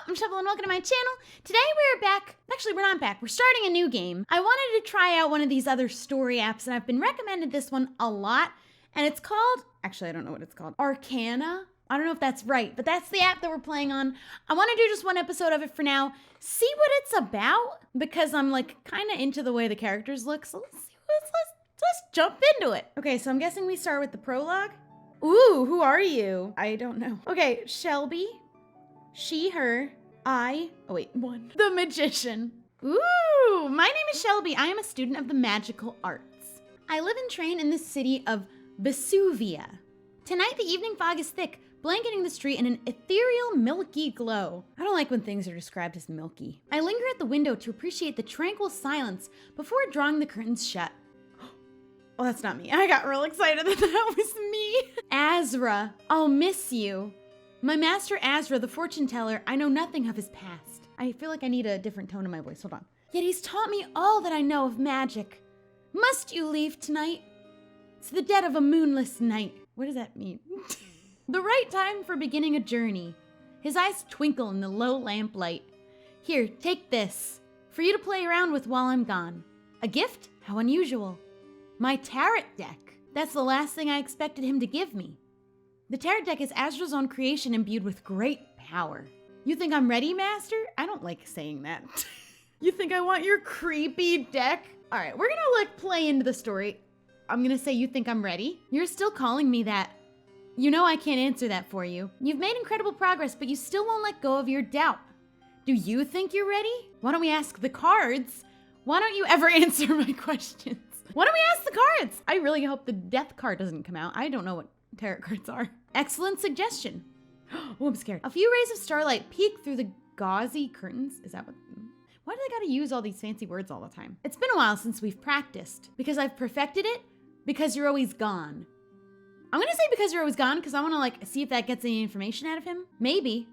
I'm Shubble and welcome to my channel. Today we're back. Actually, we're not back. We're starting a new game. I wanted to try out one of these other story apps, and I've been recommended this one a lot. And it's called, actually, I don't know what it's called. Arcana? I don't know if that's right, but that's the app that we're playing on. I want to do just one episode of it for now. See what it's about, because I'm like kind of into the way the characters look. So let's jump into it. Okay, so I'm guessing we start with the prologue. Ooh, who are you? I don't know. Okay, Shelby. She, her, the magician. Ooh, my name is Shelby. I am a student of the magical arts. I live and train in the city of Vesuvia. Tonight, the evening fog is thick, blanketing the street in an ethereal, milky glow. I don't like when things are described as milky. I linger at the window to appreciate the tranquil silence before drawing the curtains shut. Oh, that's not me. I got real excited that that was me. Azra, I'll miss you. My master Azra, the fortune teller, I know nothing of his past. I feel like I need a different tone in my voice. Hold on. Yet he's taught me all that I know of magic. Must you leave tonight? It's the dead of a moonless night. What does that mean? The right time for beginning a journey. His eyes twinkle in the low lamplight. Here, take this. For you to play around with while I'm gone. A gift? How unusual. My tarot deck. That's the last thing I expected him to give me. The tarot deck is Azra's own creation imbued with great power. You think I'm ready, master? I don't like saying that. You think I want your creepy deck? All right, we're gonna play into the story. I'm gonna say you think I'm ready. You're still calling me that. You know I can't answer that for you. You've made incredible progress, but you still won't let go of your doubt. Do you think you're ready? Why don't we ask the cards? Why don't you ever answer my questions? Why don't we ask the cards? I really hope the death card doesn't come out. I don't know what tarot cards are. Excellent suggestion. Oh, I'm scared. A few rays of starlight peek through the gauzy curtains. Is that what? Why do they gotta use all these fancy words all the time? It's been a while since we've practiced. Because I've perfected it? Because you're always gone. I'm gonna say because you're always gone because I wanna see if that gets any information out of him. Maybe.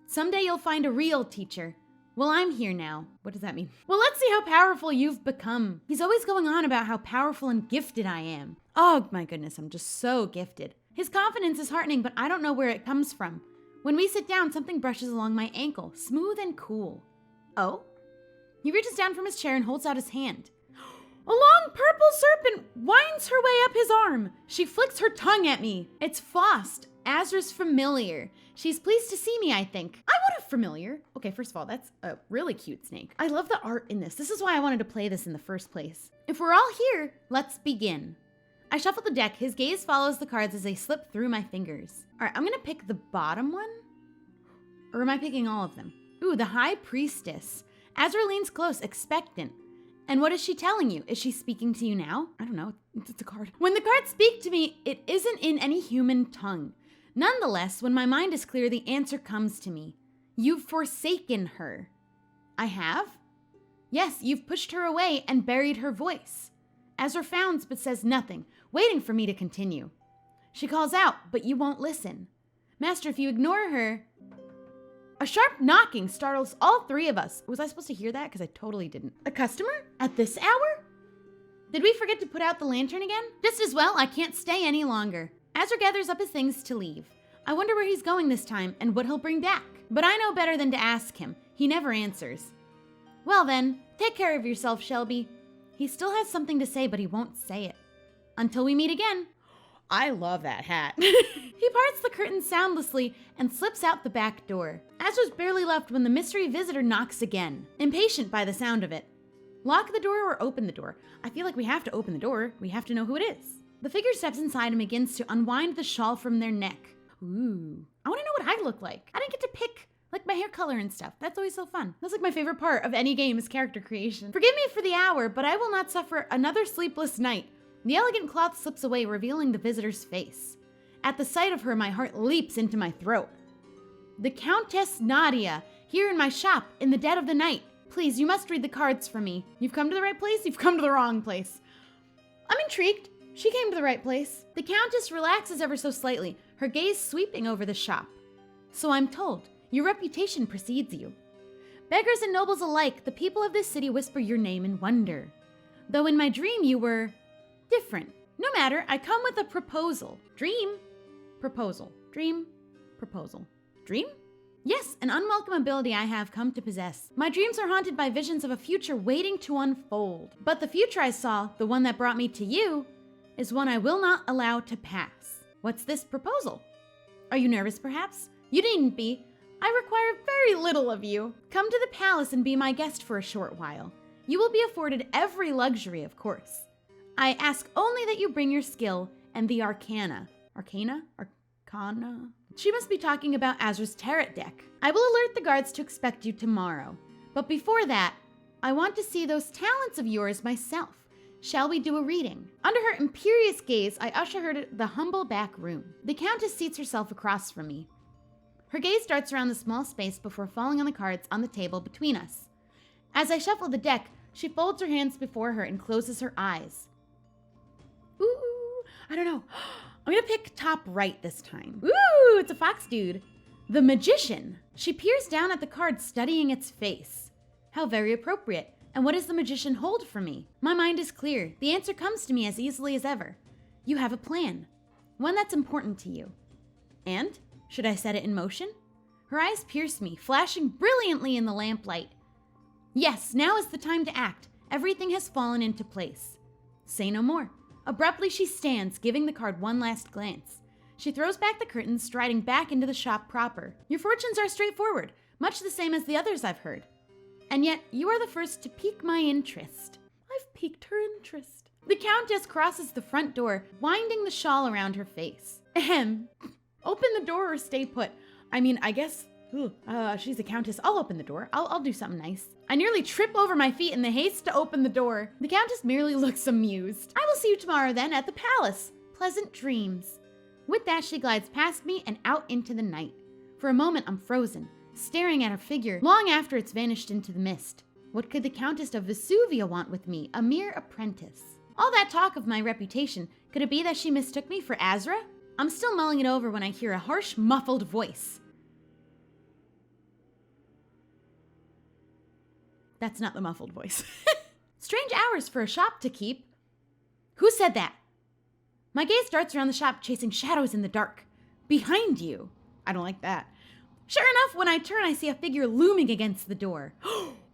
Someday you'll find a real teacher. Well, I'm here now. What does that mean? Well, let's see how powerful you've become. He's always going on about how powerful and gifted I am. Oh my goodness, I'm just so gifted. His confidence is heartening, but I don't know where it comes from. When we sit down, something brushes along my ankle, smooth and cool. Oh? He reaches down from his chair and holds out his hand. A long purple serpent winds her way up his arm. She flicks her tongue at me. It's Faust, Azra's familiar. She's pleased to see me, I think. I want a familiar. Okay, first of all, that's a really cute snake. I love the art in this. This is why I wanted to play this in the first place. If we're all here, let's begin. I shuffle the deck. His gaze follows the cards as they slip through my fingers. All right, I'm gonna pick the bottom one. Or am I picking all of them? Ooh, the High Priestess. Azra leans close, expectant. And what is she telling you? Is she speaking to you now? I don't know, it's a card. When the cards speak to me, it isn't in any human tongue. Nonetheless, when my mind is clear, the answer comes to me. You've forsaken her. I have? Yes, you've pushed her away and buried her voice. Azra frowns but says nothing, waiting for me to continue. She calls out, but you won't listen. Master, if you ignore her... A sharp knocking startles all three of us. Was I supposed to hear that? Because I totally didn't. A customer? At this hour? Did we forget to put out the lantern again? Just as well, I can't stay any longer. Azra gathers up his things to leave. I wonder where he's going this time and what he'll bring back. But I know better than to ask him. He never answers. Well then, take care of yourself, Shelby. He still has something to say, but he won't say it. Until we meet again. I love that hat. He parts the curtain soundlessly and slips out the back door. Azra's barely left when the mystery visitor knocks again, impatient by the sound of it. Lock the door or open the door? I feel like we have to open the door. We have to know who it is. The figure steps inside and begins to unwind the shawl from their neck. Ooh. I want to know what I look like. I didn't get to pick my hair color and stuff. That's always so fun. That's my favorite part of any game is character creation. Forgive me for the hour, but I will not suffer another sleepless night. The elegant cloth slips away, revealing the visitor's face. At the sight of her, my heart leaps into my throat. The Countess Nadia, here in my shop, in the dead of the night. Please, you must read the cards for me. You've come to the right place? You've come to the wrong place. I'm intrigued. She came to the right place. The Countess relaxes ever so slightly, her gaze sweeping over the shop. So I'm told, your reputation precedes you. Beggars and nobles alike, the people of this city whisper your name in wonder. Though in my dream you were... different. No matter, I come with a proposal. Dream. Proposal. Dream. Proposal. Dream? Yes, an unwelcome ability I have come to possess. My dreams are haunted by visions of a future waiting to unfold. But the future I saw, the one that brought me to you, is one I will not allow to pass. What's this proposal? Are you nervous, perhaps? You needn't be. I require very little of you. Come to the palace and be my guest for a short while. You will be afforded every luxury, of course. I ask only that you bring your skill and the arcana. Arcana? Arcana? She must be talking about Azra's tarot deck. I will alert the guards to expect you tomorrow. But before that, I want to see those talents of yours myself. Shall we do a reading? Under her imperious gaze, I usher her to the humble back room. The Countess seats herself across from me. Her gaze darts around the small space before falling on the cards on the table between us. As I shuffle the deck, she folds her hands before her and closes her eyes. Ooh, I don't know. I'm gonna pick top right this time. Ooh, it's a fox dude. The Magician. She peers down at the card, studying its face. How very appropriate. And what does the Magician hold for me? My mind is clear. The answer comes to me as easily as ever. You have a plan. One that's important to you. And? Should I set it in motion? Her eyes pierce me, flashing brilliantly in the lamplight. Yes, now is the time to act. Everything has fallen into place. Say no more. Abruptly, she stands, giving the card one last glance. She throws back the curtains, striding back into the shop proper. Your fortunes are straightforward, much the same as the others I've heard. And yet, you are the first to pique my interest. I've piqued her interest. The Countess crosses the front door, winding the shawl around her face. Ahem. Open the door or stay put. I mean, I guess, she's a countess. I'll open the door. I'll do something nice. I nearly trip over my feet in the haste to open the door. The Countess merely looks amused. I will see you tomorrow then at the palace. Pleasant dreams. With that, she glides past me and out into the night. For a moment, I'm frozen, staring at her figure long after it's vanished into the mist. What could the Countess of Vesuvia want with me, a mere apprentice? All that talk of my reputation, could it be that she mistook me for Azra? I'm still mulling it over when I hear a harsh, muffled voice. That's not the muffled voice. Strange hours for a shop to keep. Who said that? My gaze darts around the shop, chasing shadows in the dark. Behind you. I don't like that. Sure enough, when I turn, I see a figure looming against the door.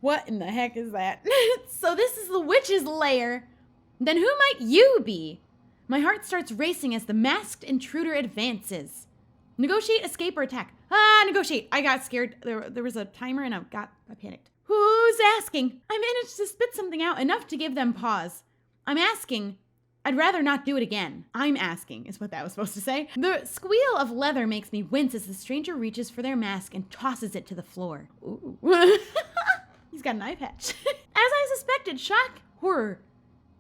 What in the heck is that? So this is the witch's lair. Then who might you be? My heart starts racing as the masked intruder advances. Negotiate, escape, or attack. Negotiate. I got scared. There was a timer and I panicked. Who's asking? I managed to spit something out enough to give them pause. I'm asking. I'd rather not do it again. I'm asking, is what that was supposed to say. The squeal of leather makes me wince as the stranger reaches for their mask and tosses it to the floor. Ooh. He's got an eye patch. As I suspected, shock, horror.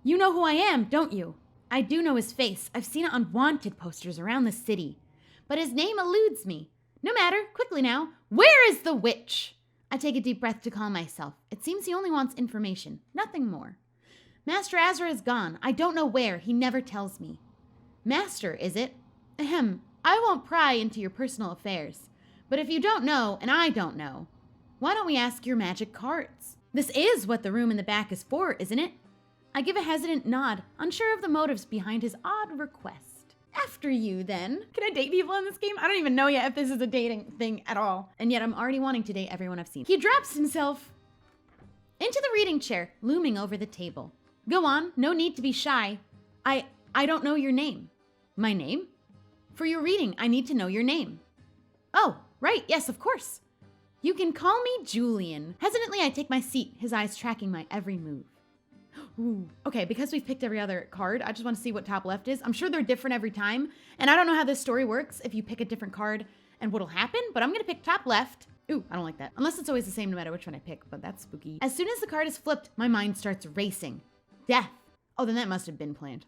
You know who I am, don't you? I do know his face. I've seen it on wanted posters around the city. But his name eludes me. No matter, quickly now, where is the witch? I take a deep breath to calm myself. It seems he only wants information, nothing more. Master Azra is gone. I don't know where. He never tells me. Master, is it? Ahem. I won't pry into your personal affairs. But if you don't know, and I don't know, why don't we ask your magic cards? This is what the room in the back is for, isn't it? I give a hesitant nod, unsure of the motives behind his odd request. After you, then. Can I date people in this game? I don't even know yet if this is a dating thing at all. And yet I'm already wanting to date everyone I've seen. He drops himself into the reading chair, looming over the table. Go on, no need to be shy. I don't know your name. My name? For your reading, I need to know your name. Oh, right, yes, of course. You can call me Julian. Hesitantly, I take my seat, his eyes tracking my every move. Ooh. Okay, because we've picked every other card, I just want to see what top left is. I'm sure they're different every time, and I don't know how this story works if you pick a different card and what'll happen, but I'm gonna pick top left. Ooh, I don't like that. Unless it's always the same no matter which one I pick, but that's spooky. As soon as the card is flipped, my mind starts racing. Death. Oh, then that must have been planned.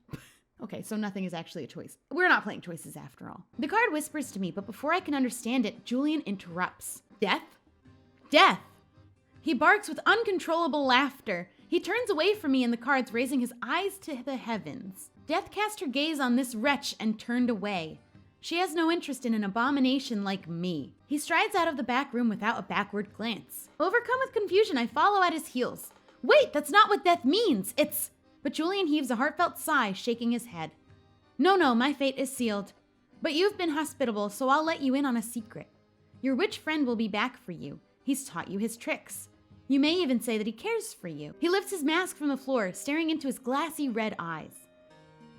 Okay, so nothing is actually a choice. We're not playing choices after all. The card whispers to me, but before I can understand it, Julian interrupts. Death? Death! He barks with uncontrollable laughter. He turns away from me and the cards, raising his eyes to the heavens. Death cast her gaze on this wretch and turned away. She has no interest in an abomination like me. He strides out of the back room without a backward glance. Overcome with confusion, I follow at his heels. Wait, that's not what death means. It's... But Julian heaves a heartfelt sigh, shaking his head. No, my fate is sealed. But you've been hospitable, so I'll let you in on a secret. Your witch friend will be back for you. He's taught you his tricks. You may even say that he cares for you. He lifts his mask from the floor, staring into his glassy red eyes.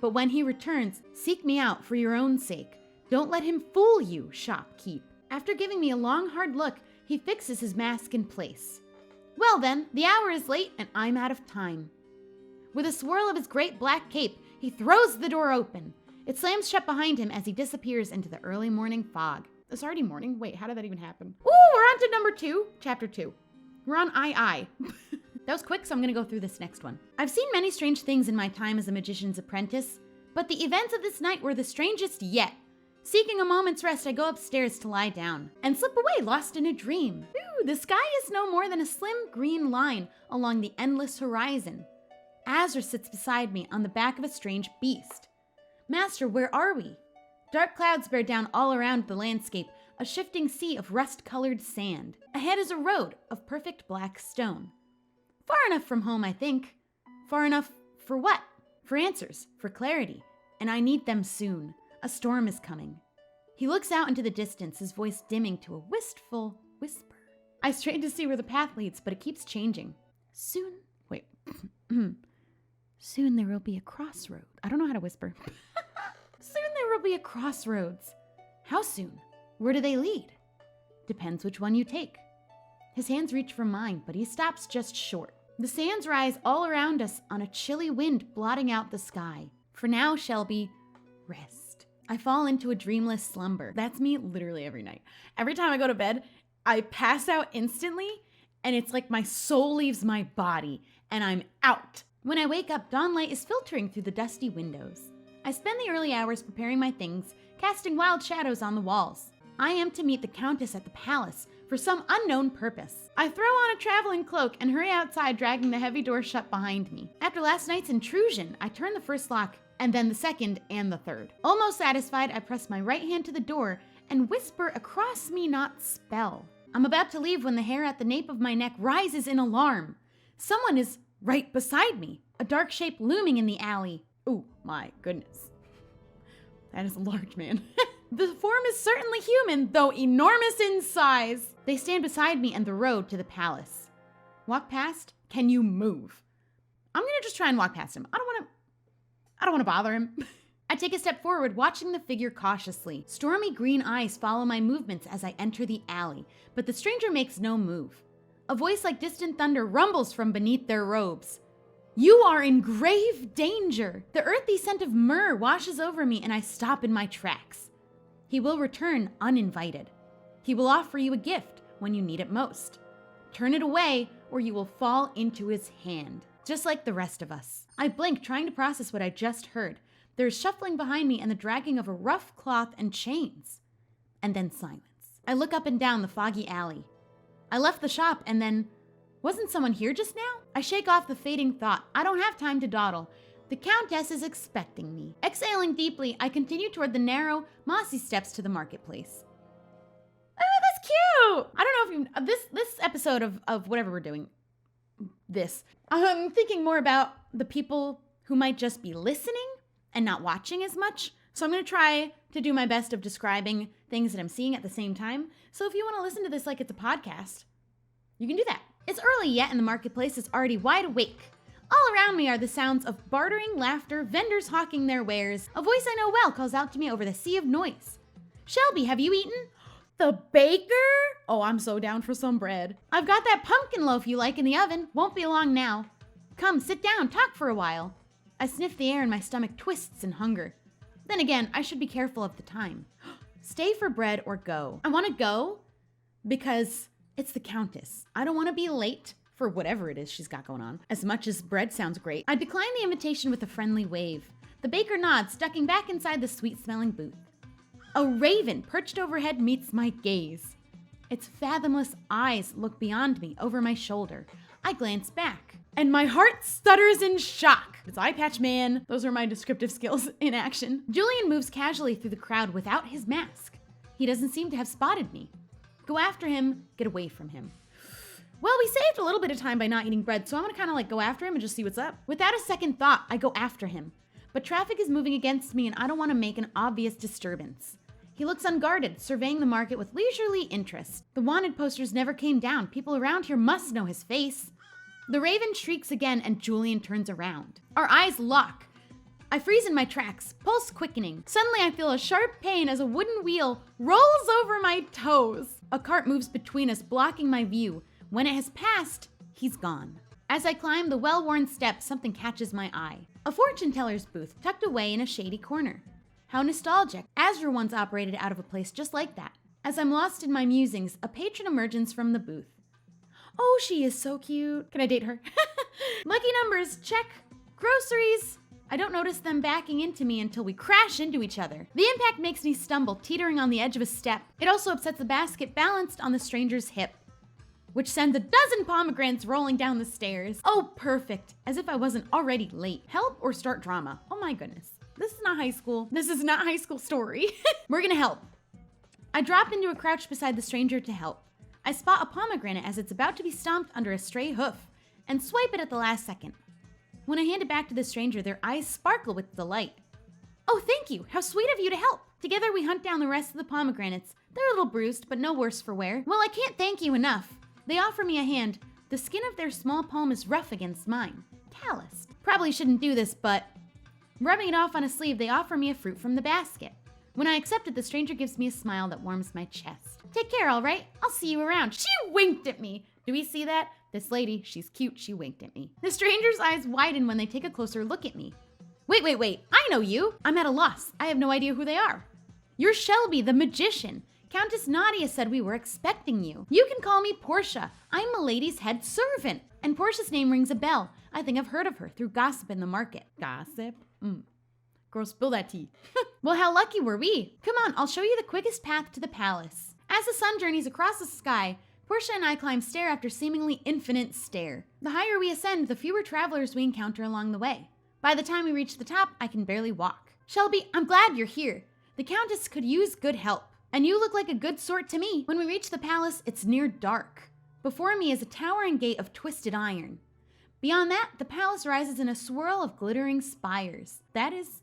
But when he returns, seek me out for your own sake. Don't let him fool you, shopkeep. After giving me a long, hard look, he fixes his mask in place. Well then, the hour is late and I'm out of time. With a swirl of his great black cape, he throws the door open. It slams shut behind him as he disappears into the early morning fog. It's already morning? Wait, how did that even happen? Ooh, we're on to number 2, chapter 2. We're on I. That was quick, so I'm gonna go through this next one. I've seen many strange things in my time as a magician's apprentice, but the events of this night were the strangest yet. Seeking a moment's rest, I go upstairs to lie down and slip away, lost in a dream. Ooh, the sky is no more than a slim green line along the endless horizon. Azra sits beside me on the back of a strange beast. Master, where are we? Dark clouds bear down all around the landscape, a shifting sea of rust-colored sand. Ahead is a road of perfect black stone. Far enough from home, I think. Far enough for what? For answers, for clarity. And I need them soon. A storm is coming. He looks out into the distance, his voice dimming to a wistful whisper. I strain to see where the path leads, but it keeps changing. Soon there will be a crossroad. I don't know how to whisper. Soon there will be a crossroads. How soon? Where do they lead? Depends which one you take. His hands reach for mine, but he stops just short. The sands rise all around us on a chilly wind blotting out the sky. For now, Shelby, rest. I fall into a dreamless slumber. That's me literally every night. Every time I go to bed, I pass out instantly, and it's like my soul leaves my body, and I'm out. When I wake up, dawn light is filtering through the dusty windows. I spend the early hours preparing my things, casting wild shadows on the walls. I am to meet the Countess at the palace for some unknown purpose. I throw on a traveling cloak and hurry outside, dragging the heavy door shut behind me. After last night's intrusion, I turn the first lock, and then the second and the third. Almost satisfied, I press my right hand to the door and whisper a cross-me-not spell. I'm about to leave when the hair at the nape of my neck rises in alarm. Someone is right beside me, a dark shape looming in the alley. Oh my goodness. That is a large man. The form is certainly human, though enormous in size. They stand beside me and the road to the palace. Walk past? Can you move? I'm gonna just try and walk past him. I don't wanna bother him. I take a step forward, watching the figure cautiously. Stormy green eyes follow my movements as I enter the alley, but the stranger makes no move. A voice like distant thunder rumbles from beneath their robes. You are in grave danger. The earthy scent of myrrh washes over me and I stop in my tracks. He will return uninvited. He will offer you a gift when you need it most. Turn it away or you will fall into his hand, just like the rest of us. I blink, trying to process what I just heard. There is shuffling behind me and the dragging of a rough cloth and chains. And then silence. I look up and down the foggy alley. I left the shop and then, wasn't someone here just now? I shake off the fading thought. I don't have time to dawdle. The Countess is expecting me. Exhaling deeply, I continue toward the narrow, mossy steps to the marketplace. Oh, that's cute! I don't know if you, this episode of whatever we're doing, I'm thinking more about the people who might just be listening and not watching as much. So I'm gonna try to do my best of describing things that I'm seeing at the same time. So if you wanna listen to this like it's a podcast, you can do that. It's early yet and the marketplace is already wide awake. All around me are the sounds of bartering, laughter, vendors hawking their wares. A voice I know well calls out to me over the sea of noise. Shelby, have you eaten? The baker? Oh, I'm so down for some bread. I've got that pumpkin loaf you like in the oven. Won't be long now. Come, sit down, talk for a while. I sniff the air and my stomach twists in hunger. Then again, I should be careful of the time. Stay for bread or go. I want to go because it's the Countess. I don't want to be late for whatever it is she's got going on. As much as bread sounds great, I decline the invitation with a friendly wave. The baker nods, ducking back inside the sweet-smelling booth. A raven perched overhead meets my gaze. Its fathomless eyes look beyond me, over my shoulder. I glance back, and my heart stutters in shock. It's eye patch man. Those are my descriptive skills in action. Julian moves casually through the crowd without his mask. He doesn't seem to have spotted me. Go after him, get away from him. Well, we saved a little bit of time by not eating bread, so I'm gonna kind of go after him and just see what's up. Without a second thought, I go after him. But traffic is moving against me and I don't want to make an obvious disturbance. He looks unguarded, surveying the market with leisurely interest. The wanted posters never came down. People around here must know his face. The raven shrieks again, and Julian turns around. Our eyes lock. I freeze in my tracks, pulse quickening. Suddenly I feel a sharp pain as a wooden wheel rolls over my toes. A cart moves between us, blocking my view. When it has passed, he's gone. As I climb the well-worn steps, something catches my eye. A fortune teller's booth tucked away in a shady corner. How nostalgic. Azure once operated out of a place just like that. As I'm lost in my musings, a patron emerges from the booth. Oh, she is so cute. Can I date her? Lucky numbers, check. Groceries. I don't notice them backing into me until we crash into each other. The impact makes me stumble, teetering on the edge of a step. It also upsets the basket balanced on the stranger's hip, which sends a dozen pomegranates rolling down the stairs. Oh, perfect. As if I wasn't already late. Help or start drama. Oh my goodness. This is not high school. This is not high school story. We're gonna help. I drop into a crouch beside the stranger to help. I spot a pomegranate as it's about to be stomped under a stray hoof and swipe it at the last second. When I hand it back to the stranger, their eyes sparkle with delight. Oh, thank you. How sweet of you to help. Together we hunt down the rest of the pomegranates. They're a little bruised, but no worse for wear. Well, I can't thank you enough. They offer me a hand. The skin of their small palm is rough against mine. Calloused. Probably shouldn't do this, but rubbing it off on a sleeve, they offer me a fruit from the basket. When I accept it, the stranger gives me a smile that warms my chest. Take care, all right? I'll see you around. She winked at me. Do we see that? This lady, she's cute, she winked at me. The stranger's eyes widen when they take a closer look at me. Wait, I know you. I'm at a loss. I have no idea who they are. You're Shelby, the magician. Countess Nadia said we were expecting you. You can call me Portia. I'm Milady's head servant. And Portia's name rings a bell. I think I've heard of her through gossip in the market. Gossip? Girl, spill that tea. Well, how lucky were we? Come on, I'll show you the quickest path to the palace. As the sun journeys across the sky, Portia and I climb stair after seemingly infinite stair. The higher we ascend, the fewer travelers we encounter along the way. By the time we reach the top, I can barely walk. Shelby, I'm glad you're here. The Countess could use good help. And you look like a good sort to me. When we reach the palace, it's near dark. Before me is a towering gate of twisted iron. Beyond that, the palace rises in a swirl of glittering spires. That is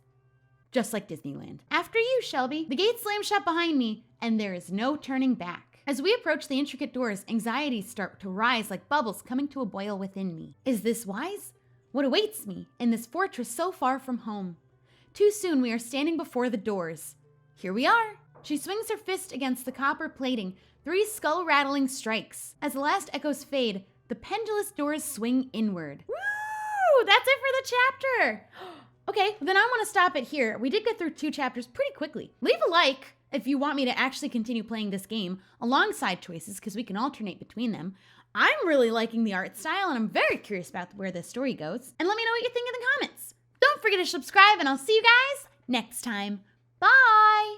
just like Disneyland. After you, Shelby. The gate slams shut behind me, and there is no turning back. As we approach the intricate doors, anxieties start to rise like bubbles coming to a boil within me. Is this wise? What awaits me in this fortress so far from home? Too soon we are standing before the doors. Here we are. She swings her fist against the copper plating, 3 skull-rattling strikes. As the last echoes fade, the pendulous doors swing inward. Woo! That's it for the chapter! Okay, then I want to stop it here. We did get through 2 chapters pretty quickly. Leave a like if you want me to actually continue playing this game alongside choices, because we can alternate between them. I'm really liking the art style, and I'm very curious about where this story goes. And let me know what you think in the comments. Don't forget to subscribe, and I'll see you guys next time. Bye!